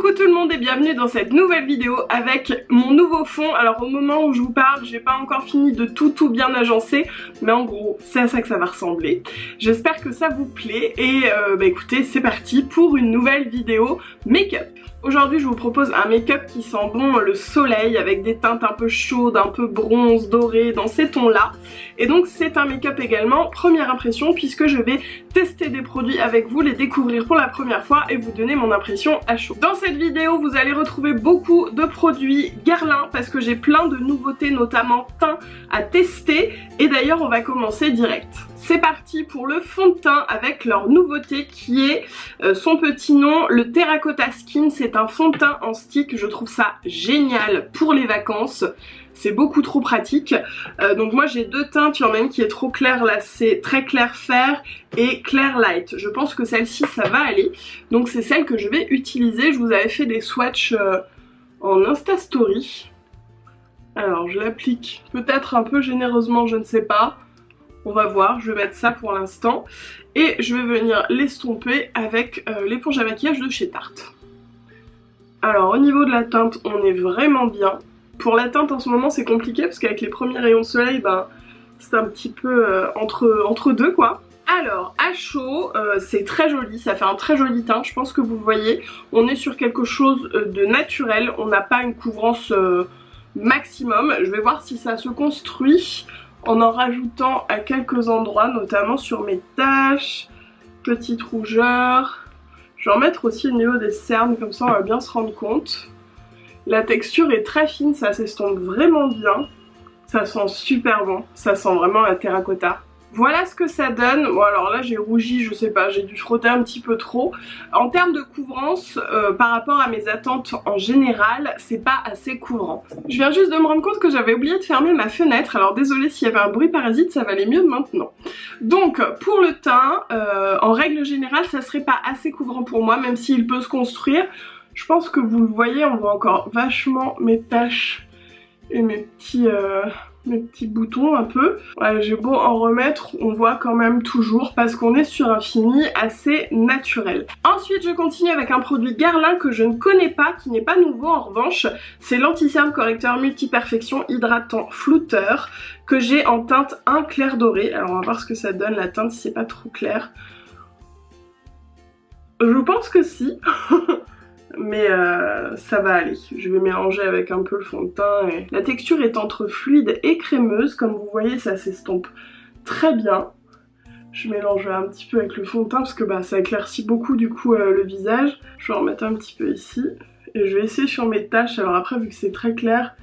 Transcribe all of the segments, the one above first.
Coucou tout le monde et bienvenue dans cette nouvelle vidéo avec mon nouveau fond. Alors au moment où je vous parle, j'ai pas encore fini de tout bien agencer, mais en gros c'est à ça que ça va ressembler. J'espère que ça vous plaît et écoutez, c'est parti pour une nouvelle vidéo make-up. Aujourd'hui je vous propose un make-up qui sent bon le soleil avec des teintes un peu chaudes, un peu bronze, doré, dans ces tons là. Et donc c'est un make-up également première impression puisque je vais tester des produits avec vous, les découvrir pour la première fois et vous donner mon impression à chaud. Dans cette vidéo vous allez retrouver beaucoup de produits Guerlain parce que j'ai plein de nouveautés notamment teint à tester et d'ailleurs on va commencer direct. C'est parti pour le fond de teint avec leur nouveauté qui est son petit nom, le Terracotta Skin. C'est un fond de teint en stick, je trouve ça génial pour les vacances. C'est beaucoup trop pratique. Donc moi j'ai deux teintes, il y en a une qui est trop claire là, c'est très clair fer et clair light. Je pense que celle-ci ça va aller. Donc c'est celle que je vais utiliser. Je vous avais fait des swatchs en Insta Story. Alors je l'applique peut-être un peu généreusement, je ne sais pas. On va voir, je vais mettre ça pour l'instant. Et je vais venir l'estomper avec l'éponge à maquillage de chez Tarte. Alors au niveau de la teinte, on est vraiment bien. Pour la teinte en ce moment c'est compliqué parce qu'avec les premiers rayons de soleil, c'est un petit peu entre deux quoi. Alors à chaud, c'est très joli, ça fait un très joli teint, je pense que vous le voyez. On est sur quelque chose de naturel, on n'a pas une couvrance maximum. Je vais voir si ça se construit en rajoutant à quelques endroits, notamment sur mes taches, petites rougeurs. Je vais en mettre aussi au niveau des cernes, comme ça on va bien se rendre compte. La texture est très fine, ça s'estompe vraiment bien. Ça sent super bon, ça sent vraiment la terracotta. Voilà ce que ça donne. Bon alors là j'ai rougi, je sais pas, j'ai dû frotter un petit peu trop. En termes de couvrance, par rapport à mes attentes en général, c'est pas assez couvrant. Je viens juste de me rendre compte que j'avais oublié de fermer ma fenêtre, alors désolée s'il y avait un bruit parasite, ça va aller mieux maintenant. Donc pour le teint, en règle générale ça serait pas assez couvrant pour moi, même s'il peut se construire. Je pense que vous le voyez, on voit encore vachement mes taches et mes petits boutons un peu. Ouais, j'ai beau en remettre, on voit quand même toujours parce qu'on est sur un fini assez naturel. Ensuite je continue avec un produit Guerlain que je ne connais pas, qui n'est pas nouveau en revanche. C'est l'anti-cerne correcteur multi-perfection hydratant flouteur que j'ai en teinte 1 clair doré. Alors on va voir ce que ça donne la teinte si c'est pas trop clair. Je pense que si. Mais ça va aller, je vais mélanger avec un peu le fond de teint et... La texture est entre fluide et crémeuse, comme vous voyez ça s'estompe très bien. Je mélange un petit peu avec le fond de teint parce que ça éclaircit beaucoup du coup le visage. Je vais en mettre un petit peu ici et je vais essayer sur mes taches, alors après vu que c'est très clair,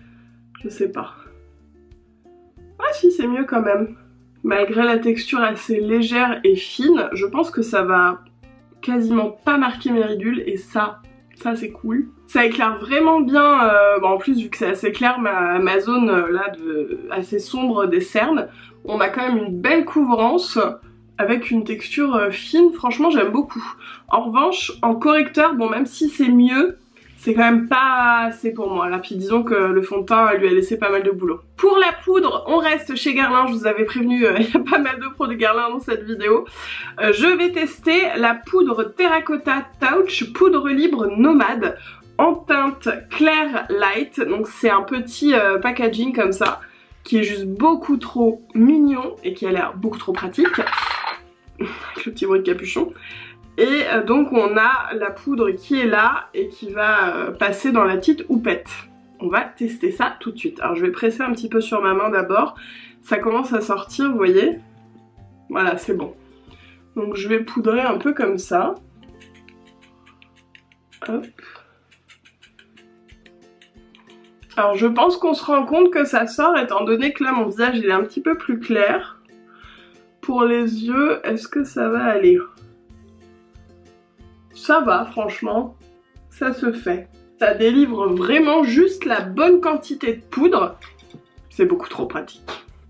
je sais pas. Ah si, c'est mieux quand même. Malgré la texture assez légère et fine, je pense que ça va quasiment pas marquer mes ridules et ça c'est cool. Ça éclaire vraiment bien, en plus vu que c'est assez clair ma zone là assez sombre des cernes, on a quand même une belle couvrance avec une texture fine, franchement j'aime beaucoup. En revanche en correcteur, bon même si c'est mieux, c'est quand même pas assez pour moi là, puis disons que le fond de teint lui a laissé pas mal de boulot. Pour la poudre, on reste chez Guerlain, je vous avais prévenu, il y a pas mal de produits Guerlain dans cette vidéo. Je vais tester la poudre Terracotta Touch, poudre libre nomade, en teinte clair light, donc c'est un petit packaging comme ça, qui est juste beaucoup trop mignon et qui a l'air beaucoup trop pratique, avec le petit bruit de capuchon. Et donc on a la poudre qui est là et qui va passer dans la petite houppette. On va tester ça tout de suite. Alors je vais presser un petit peu sur ma main d'abord. Ça commence à sortir, vous voyez. Voilà, c'est bon. Donc je vais poudrer un peu comme ça. Hop. Alors je pense qu'on se rend compte que ça sort étant donné que là mon visage il est un petit peu plus clair. Pour les yeux, est-ce que ça va aller ? Ça va franchement, ça se fait. Ça délivre vraiment juste la bonne quantité de poudre. C'est beaucoup trop pratique.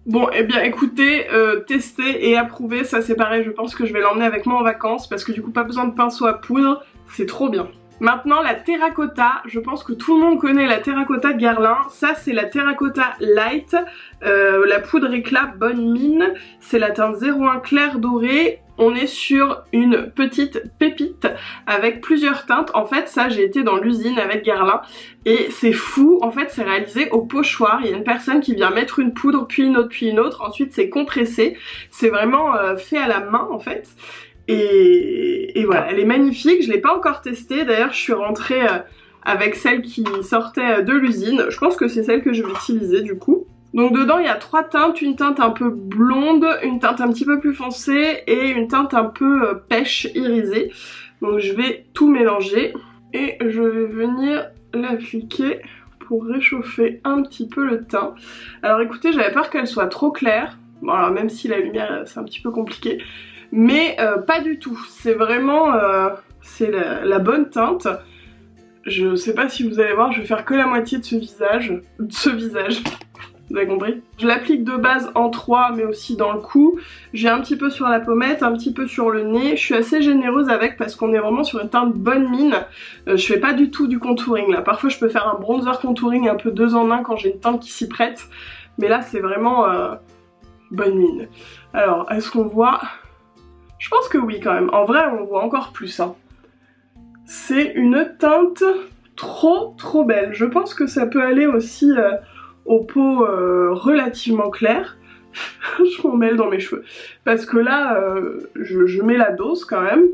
Bon et bien écoutez, tester et approuver, ça c'est pareil, je pense que je vais l'emmener avec moi en vacances parce que du coup pas besoin de pinceau à poudre, c'est trop bien. Maintenant la terracotta, je pense que tout le monde connaît la terracotta de Guerlain. Ça c'est la terracotta light, la poudre éclat bonne mine, c'est la teinte 01 clair doré. on est sur une petite pépite avec plusieurs teintes. En fait ça, j'ai été dans l'usine avec Guerlain et c'est fou, en fait c'est réalisé au pochoir. Il y a une personne qui vient mettre une poudre puis une autre, ensuite c'est compressé. C'est vraiment fait à la main en fait. Et voilà, elle est magnifique, je l'ai pas encore testée. D'ailleurs je suis rentrée avec celle qui sortait de l'usine. Je pense que c'est celle que je vais utiliser du coup. Donc dedans il y a 3 teintes, une teinte un peu blonde, une teinte un petit peu plus foncée et une teinte un peu pêche irisée. Donc je vais tout mélanger et je vais venir l'appliquer pour réchauffer un petit peu le teint. Alors écoutez, j'avais peur qu'elle soit trop claire, bon alors même si la lumière c'est un petit peu compliqué, mais pas du tout, c'est vraiment c'est la bonne teinte. Je sais pas si vous allez voir, je vais faire que la moitié de ce visage, vous avez compris. Je l'applique de base en 3 mais aussi dans le cou. J'ai un petit peu sur la pommette, un petit peu sur le nez. Je suis assez généreuse avec parce qu'on est vraiment sur une teinte bonne mine. Je fais pas du tout du contouring là. Parfois je peux faire un bronzer contouring un peu 2 en 1 quand j'ai une teinte qui s'y prête. Mais là c'est vraiment bonne mine. Alors est-ce qu'on voit? Je pense que oui quand même. En vrai on voit encore plus hein. C'est une teinte trop belle. Je pense que ça peut aller aussi aux peaux relativement claires. Je m'en mêle dans mes cheveux. Parce que là, je mets la dose quand même.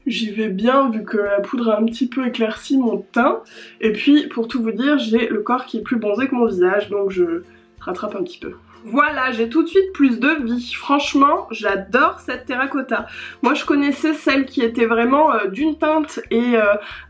J'y vais bien vu que la poudre a un petit peu éclairci mon teint. Et puis, pour tout vous dire, j'ai le corps qui est plus bronzé que mon visage. Donc je rattrape un petit peu. Voilà, j'ai tout de suite plus de vie. Franchement, j'adore cette terracotta. Moi, je connaissais celle qui était vraiment d'une teinte et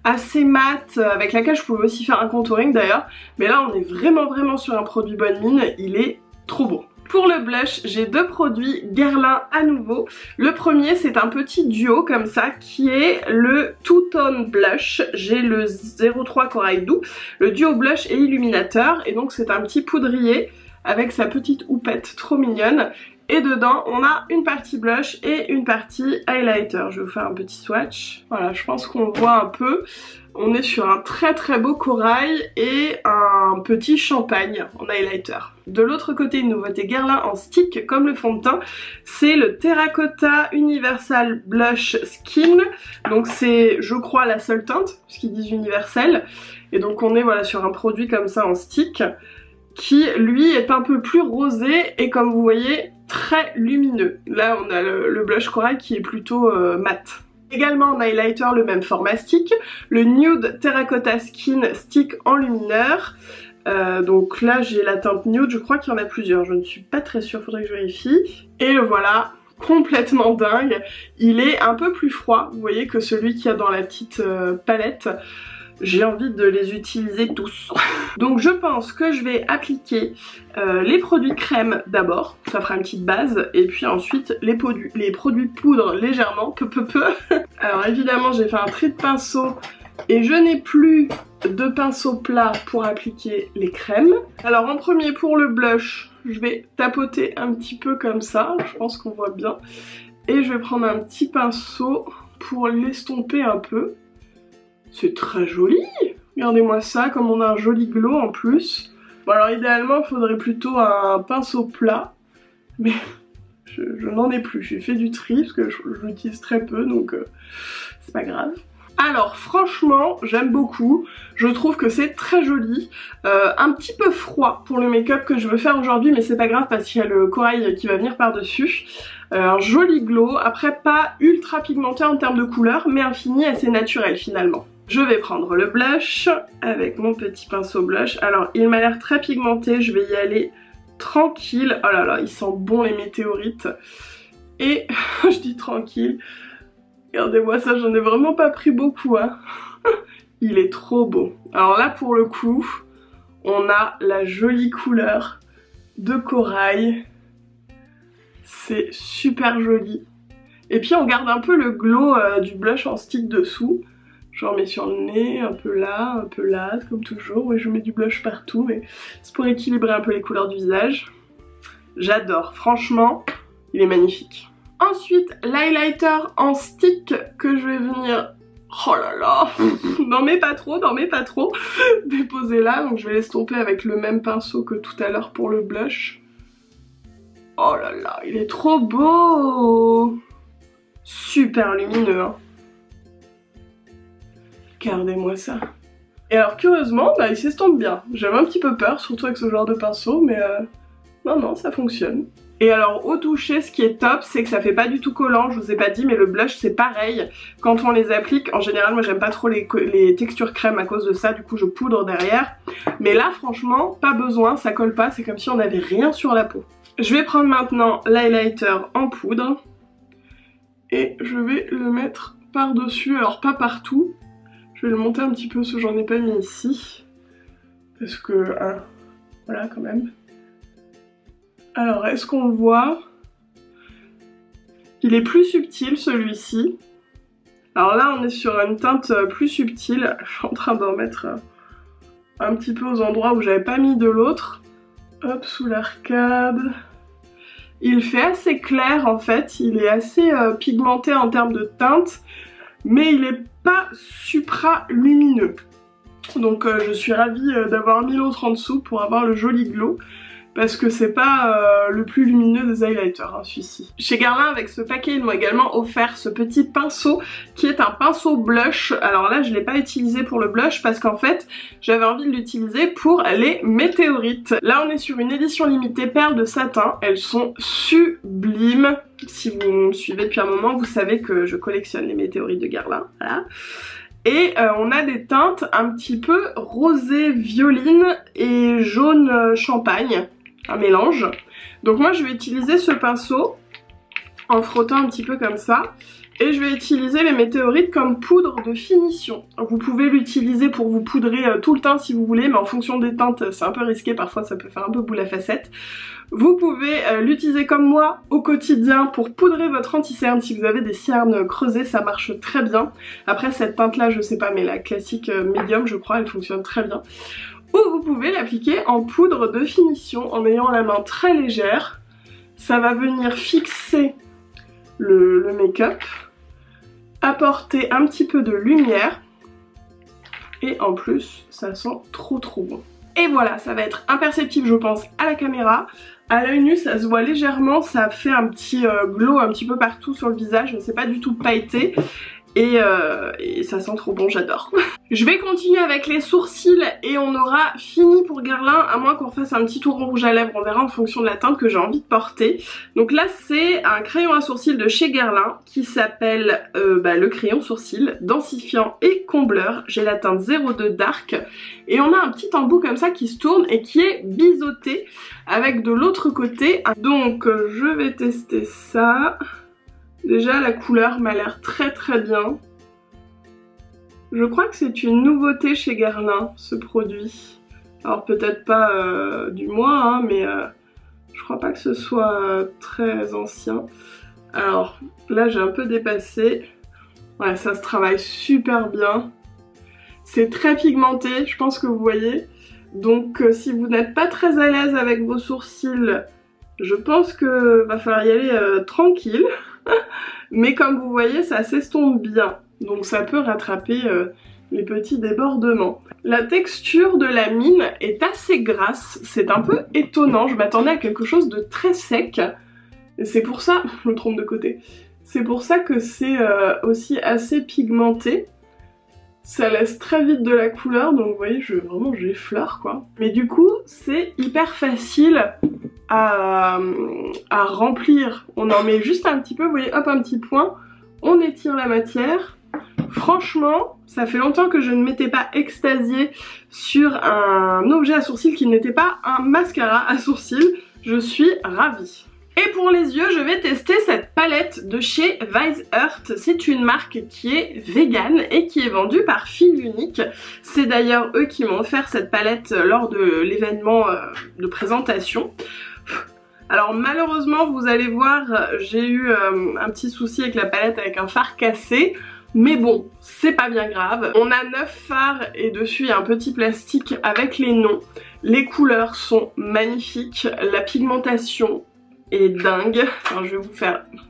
assez mate, avec laquelle je pouvais aussi faire un contouring d'ailleurs. Mais là, on est vraiment sur un produit bonne mine. Il est trop beau. Pour le blush, j'ai 2 produits Guerlain à nouveau. Le premier, c'est un petit duo comme ça, qui est le Two Tone Blush. J'ai le 03 Corail Doux. Le duo blush et illuminateur. Et donc, c'est un petit poudrier avec sa petite houppette trop mignonne. Et dedans, on a une partie blush et une partie highlighter. Je vais vous faire un petit swatch. Voilà, je pense qu'on voit un peu. On est sur un très beau corail et un petit champagne en highlighter. De l'autre côté, une nouveauté Guerlain en stick comme le fond de teint. C'est le Terracotta Universal Blush Skin. Donc c'est, je crois, la seule teinte, puisqu'ils disent universel. Et donc on est voilà sur un produit comme ça en stick, qui lui est un peu plus rosé et comme vous voyez très lumineux. Là on a le blush corail qui est plutôt mat. Également en highlighter le même format stick, le Nude Terracotta Skin Stick en lumineur. Donc là j'ai la teinte nude, je crois qu'il y en a plusieurs, je ne suis pas très sûre, faudrait que je vérifie. Et le voilà, complètement dingue. Il est un peu plus froid, vous voyez, que celui qu'il y a dans la petite palette. J'ai envie de les utiliser tous. Donc je pense que je vais appliquer les produits crème d'abord, ça fera une petite base, et puis ensuite les produits poudre légèrement, peu. Alors évidemment j'ai fait un trait de pinceau et je n'ai plus de pinceau plat pour appliquer les crèmes. Alors en premier pour le blush, je vais tapoter un petit peu comme ça, je pense qu'on voit bien. Et je vais prendre un petit pinceau pour l'estomper un peu. C'est très joli! Regardez-moi ça, comme on a un joli glow en plus. Bon alors idéalement il faudrait plutôt un pinceau plat, mais je n'en ai plus. J'ai fait du tri parce que je l'utilise très peu, donc c'est pas grave. Alors franchement j'aime beaucoup, je trouve que c'est très joli, un petit peu froid pour le make-up que je veux faire aujourd'hui, mais c'est pas grave parce qu'il y a le corail qui va venir par dessus. Un joli glow, après pas ultra pigmenté en termes de couleur, mais un fini assez naturel finalement. Je vais prendre le blush avec mon petit pinceau blush. Alors il m'a l'air très pigmenté, je vais y aller tranquille. Oh là là, il sent bon les météorites. Et je dis tranquille. Regardez-moi ça, j'en ai vraiment pas pris beaucoup hein. Il est trop beau. Alors là pour le coup, on a la jolie couleur de corail. C'est super joli. Et puis on garde un peu le glow du blush en stick dessous. J'en mets sur le nez, un peu là, comme toujours. Oui, je mets du blush partout, mais c'est pour équilibrer un peu les couleurs du visage. J'adore, franchement, il est magnifique. Ensuite, l'highlighter en stick que je vais venir... Oh là là, n'en mets pas trop, déposer là. Donc je vais l'estomper avec le même pinceau que tout à l'heure pour le blush. Oh là là, il est trop beau! super lumineux, hein. Regardez-moi ça. Et alors curieusement, bah, il s'estompe bien. J'avais un petit peu peur, surtout avec ce genre de pinceau, mais non, ça fonctionne. Et alors au toucher, ce qui est top, c'est que ça fait pas du tout collant, je vous ai pas dit, mais le blush c'est pareil. Quand on les applique, en général moi j'aime pas trop les textures crème à cause de ça, du coup je poudre derrière. Mais là franchement, pas besoin, ça colle pas, c'est comme si on n'avait rien sur la peau. Je vais prendre maintenant l'highlighter en poudre. Et je vais le mettre par-dessus, alors pas partout. Je vais le monter un petit peu parce que j'en ai pas mis ici. Parce que, voilà quand même. Alors, est-ce qu'on le voit? Il est plus subtil celui-ci. Alors là, on est sur une teinte plus subtile. Je suis en train d'en mettre un petit peu aux endroits où j'avais pas mis de l'autre. Hop, sous l'arcade. Il fait assez clair en fait. Il est assez pigmenté en termes de teinte. Mais il est pas supra lumineux. Donc je suis ravie d'avoir mis l'autre en dessous pour avoir le joli glow. Parce que c'est pas le plus lumineux des highlighters, hein, celui-ci. Chez Guerlain, avec ce paquet, ils m'ont également offert ce petit pinceau qui est un pinceau blush. Alors là, je l'ai pas utilisé pour le blush parce qu'en fait, j'avais envie de l'utiliser pour les météorites. Là, on est sur une édition limitée perles de satin. Elles sont sublimes. Si vous me suivez depuis un moment, vous savez que je collectionne les météorites de Guerlain. Voilà. Et on a des teintes un petit peu rosé violine et jaune champagne. Un mélange. Donc moi je vais utiliser ce pinceau en frottant un petit peu comme ça. Et je vais utiliser les météorites comme poudre de finition. Donc vous pouvez l'utiliser pour vous poudrer tout le teint si vous voulez, mais en fonction des teintes c'est un peu risqué, parfois ça peut faire un peu boule à facettes. Vous pouvez l'utiliser comme moi au quotidien pour poudrer votre anti-cerne. Si vous avez des cernes creusées, ça marche très bien. Après cette teinte là, je sais pas, mais la classique médium je crois, elle fonctionne très bien. Ou vous pouvez l'appliquer en poudre de finition en ayant la main très légère. Ça va venir fixer le make-up, apporter un petit peu de lumière et en plus ça sent trop bon. Et voilà, ça va être imperceptible je pense à la caméra. À l'œil nu ça se voit légèrement, ça fait un petit glow un petit peu partout sur le visage, mais c'est pas du tout pailleté. Et ça sent trop bon, j'adore. Je vais continuer avec les sourcils et on aura fini pour Guerlain, à moins qu'on fasse un petit tour en rouge à lèvres, on verra en fonction de la teinte que j'ai envie de porter. Donc là c'est un crayon à sourcils de chez Guerlain qui s'appelle le crayon sourcil densifiant et combleur. J'ai la teinte 02 Dark et on a un petit embout comme ça qui se tourne et qui est biseauté avec de l'autre côté. Donc je vais tester ça. Déjà la couleur m'a l'air très bien. Je crois que c'est une nouveauté chez Guerlain ce produit. Alors peut-être pas du mois hein, mais je crois pas que ce soit très ancien. Alors là j'ai un peu dépassé. Ouais, ça se travaille super bien. C'est très pigmenté, je pense que vous voyez. Donc si vous n'êtes pas très à l'aise avec vos sourcils, je pense que va falloir y aller tranquille. Mais comme vous voyez ça s'estompe bien, donc ça peut rattraper les petits débordements. La texture de la mine est assez grasse, c'est un peu étonnant, je m'attendais à quelque chose de très sec. Et c'est pour ça, je me trompe de côté, c'est pour ça que c'est aussi assez pigmenté. Ça laisse très vite de la couleur, donc vous voyez, vraiment j'effleure quoi. Mais du coup, c'est hyper facile à remplir. On en met juste un petit peu, vous voyez, hop, un petit point. On étire la matière. Franchement, ça fait longtemps que je ne m'étais pas extasiée sur un objet à sourcils qui n'était pas un mascara à sourcils. Je suis ravie. Et pour les yeux, je vais tester cette palette de chez Wise Earth. C'est une marque qui est vegan et qui est vendue par Fil Unique. C'est d'ailleurs eux qui m'ont offert cette palette lors de l'événement de présentation. Alors malheureusement, vous allez voir, j'ai eu un petit souci avec la palette avec un fard cassé. Mais bon, c'est pas bien grave. On a 9 fards et dessus il y a un petit plastique avec les noms. Les couleurs sont magnifiques, la pigmentation est dingue. Alors je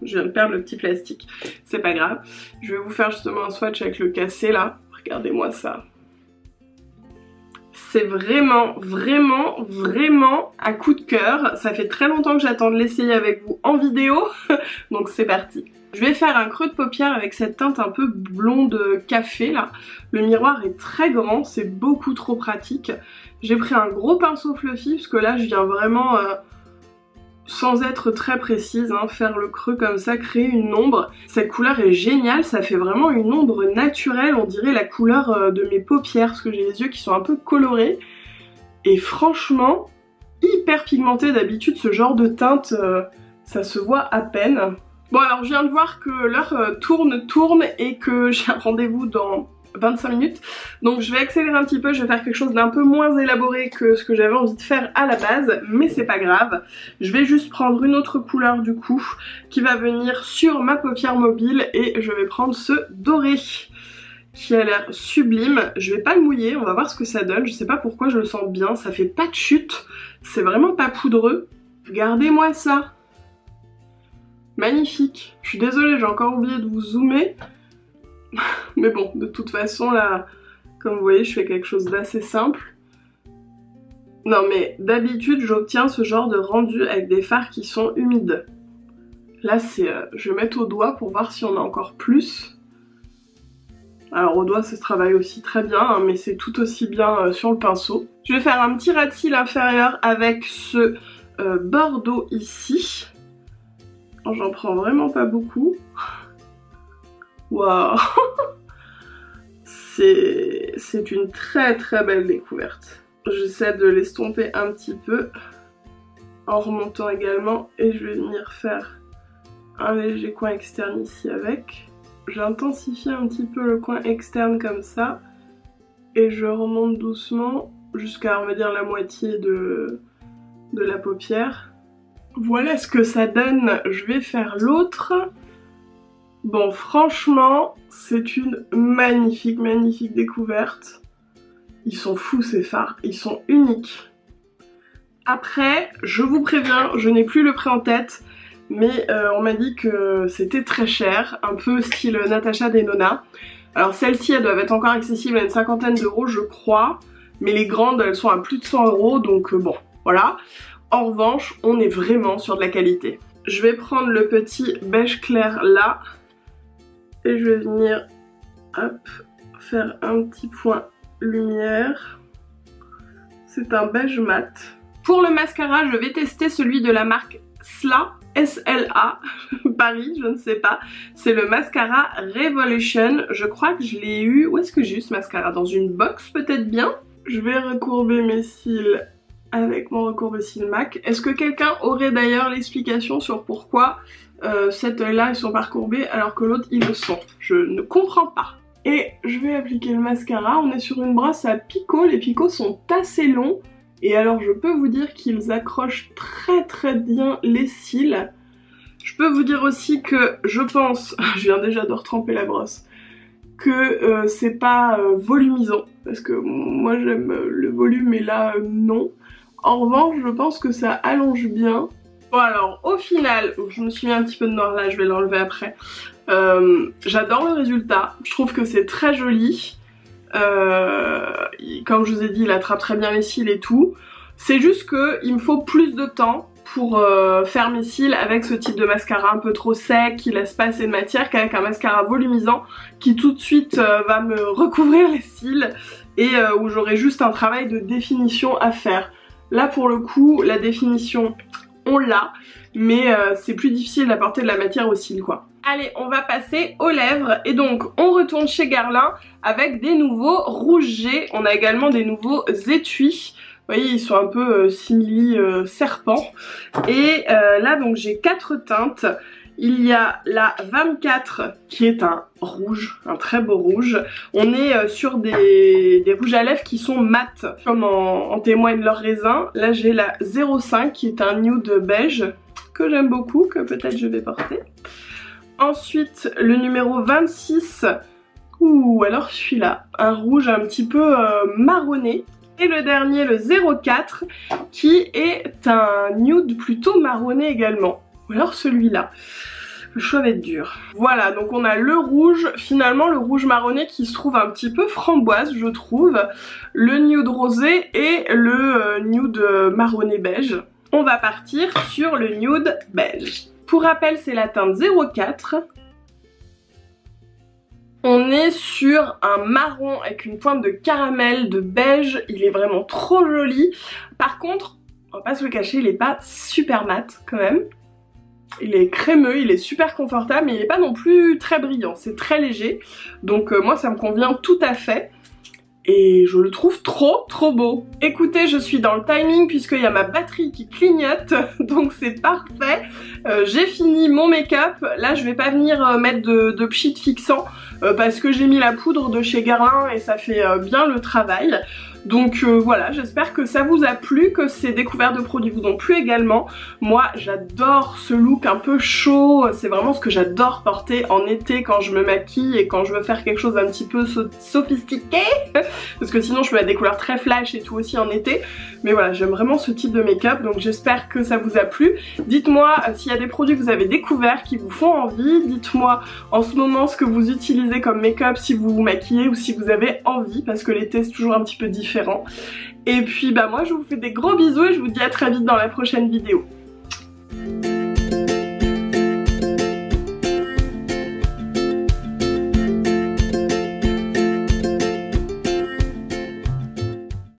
viens de perdre le petit plastique, c'est pas grave. Je vais vous faire justement un swatch avec le cassé là. Regardez-moi ça. C'est vraiment un coup de cœur. Ça fait très longtemps que j'attends de l'essayer avec vous en vidéo, donc c'est parti. Je vais faire un creux de paupière avec cette teinte un peu blonde café là. Le miroir est très grand, c'est beaucoup trop pratique. J'ai pris un gros pinceau fluffy parce que là je viens vraiment, sans être très précise, hein, faire le creux comme ça, créer une ombre. Cette couleur est géniale, ça fait vraiment une ombre naturelle, on dirait la couleur de mes paupières parce que j'ai les yeux qui sont un peu colorés. Et franchement, hyper pigmenté. D'habitude ce genre de teinte, ça se voit à peine. Bon alors je viens de voir que l'heure tourne et que j'ai un rendez-vous dans 25 minutes. Donc je vais accélérer un petit peu, je vais faire quelque chose d'un peu moins élaboré que ce que j'avais envie de faire à la base, mais c'est pas grave. Je vais juste prendre une autre couleur du coup, qui va venir sur ma paupière mobile et je vais prendre ce doré, qui a l'air sublime. Je vais pas le mouiller, on va voir ce que ça donne. Je sais pas pourquoi je le sens bien, ça fait pas de chute, c'est vraiment pas poudreux. Regardez-moi ça. Magnifique. Je suis désolée, j'ai encore oublié de vous zoomer. Mais bon, de toute façon là, comme vous voyez, je fais quelque chose d'assez simple. Non mais d'habitude, j'obtiens ce genre de rendu avec des fards qui sont humides. Là c'est... je vais mettre au doigt pour voir si on a encore plus. Alors au doigt ça se travaille aussi très bien, hein, mais c'est tout aussi bien sur le pinceau. Je vais faire un petit ras de cils inférieur avec ce bordeaux ici. J'en prends vraiment pas beaucoup. Waouh. C'est une très belle découverte. J'essaie de l'estomper un petit peu en remontant également et je vais venir faire un léger coin externe ici avec. J'intensifie un petit peu le coin externe comme ça et je remonte doucement jusqu'à on va dire la moitié de la paupière. Voilà ce que ça donne, je vais faire l'autre. Bon franchement, c'est une magnifique découverte. Ils sont fous ces fards, ils sont uniques. Après, je vous préviens, je n'ai plus le prix en tête, mais on m'a dit que c'était très cher, un peu style Natasha Denona. Alors celles-ci, elles doivent être encore accessibles à une cinquantaine d'euros je crois, mais les grandes, elles sont à plus de 100 euros, donc bon, voilà. En revanche, on est vraiment sur de la qualité. Je vais prendre le petit beige clair là. Et je vais venir, hop, faire un petit point lumière. C'est un beige mat. Pour le mascara, je vais tester celui de la marque SLA, S-L-A, Paris, je ne sais pas. C'est le mascara Revolution. Je crois que je l'ai eu... Où est-ce que j'ai eu ce mascara? Dans une box peut-être bien? Je vais recourber mes cils avec mon recourbe-cils MAC. Est-ce que quelqu'un aurait d'ailleurs l'explication sur pourquoi cet œil-là ils sont pas recourbés alors que l'autre ils le sont? Je ne comprends pas. Et je vais appliquer le mascara. On est sur une brosse à picots. Les picots sont assez longs. Et alors je peux vous dire qu'ils accrochent très bien les cils. Je peux vous dire aussi que je pense, je viens déjà de retremper la brosse, que c'est pas volumisant. Parce que moi j'aime le volume mais là non. En revanche je pense que ça allonge bien. Bon alors au final, je me suis mis un petit peu de noir là, je vais l'enlever après. J'adore le résultat, je trouve que c'est très joli. Comme je vous ai dit, il attrape très bien les cils et tout. C'est juste qu'il me faut plus de temps pour faire mes cils avec ce type de mascara un peu trop sec, qui laisse pas assez de matière, qu'avec un mascara volumisant qui tout de suite va me recouvrir les cils et où j'aurai juste un travail de définition à faire. Là pour le coup, la définition on l'a, mais c'est plus difficile d'apporter de la matière aux cils quoi. Allez, on va passer aux lèvres et donc on retourne chez Guerlain avec des nouveaux rouges G. On a également des nouveaux étuis. Vous voyez, ils sont un peu simili serpent. Et là donc j'ai 4 teintes. Il y a la 24 qui est un rouge, un très beau rouge. On est sur des rouges à lèvres qui sont mat, comme en témoigne leur raisin. Là j'ai la 05 qui est un nude beige que j'aime beaucoup, que peut-être je vais porter. Ensuite le numéro 26, ouh alors celui-là, un rouge un petit peu marronné. Et le dernier, le 04, qui est un nude plutôt marronné également. Ou alors celui-là. Le choix va être dur. Voilà, donc on a le rouge, finalement le rouge marronné qui se trouve un petit peu framboise, je trouve. Le nude rosé et le nude marronné beige. On va partir sur le nude beige. Pour rappel, c'est la teinte 04. On est sur un marron avec une pointe de caramel, de beige. Il est vraiment trop joli. Par contre, on va pas se le cacher, il est pas super mat quand même. Il est crémeux, il est super confortable, mais il est pas non plus très brillant. C'est très léger. Donc moi, ça me convient tout à fait. Et je le trouve trop beau. Écoutez, je suis dans le timing puisqu'il y a ma batterie qui clignote, donc c'est parfait. J'ai fini mon make-up. Là, je vais pas venir mettre de pchit fixant parce que j'ai mis la poudre de chez Guerlain et ça fait bien le travail. Donc voilà, j'espère que ça vous a plu, que ces découvertes de produits vous ont plu également. Moi, j'adore ce look un peu chaud, c'est vraiment ce que j'adore porter en été quand je me maquille et quand je veux faire quelque chose d'un petit peu sophistiqué. Parce que sinon, je peux mettre des couleurs très flash et tout aussi en été. Mais voilà, j'aime vraiment ce type de make-up, donc j'espère que ça vous a plu. Dites-moi s'il y a des produits que vous avez découverts qui vous font envie. Dites-moi en ce moment ce que vous utilisez comme make-up si vous vous maquillez ou si vous avez envie, parce que l'été c'est toujours un petit peu différent. Et puis bah moi je vous fais des gros bisous et je vous dis à très vite dans la prochaine vidéo.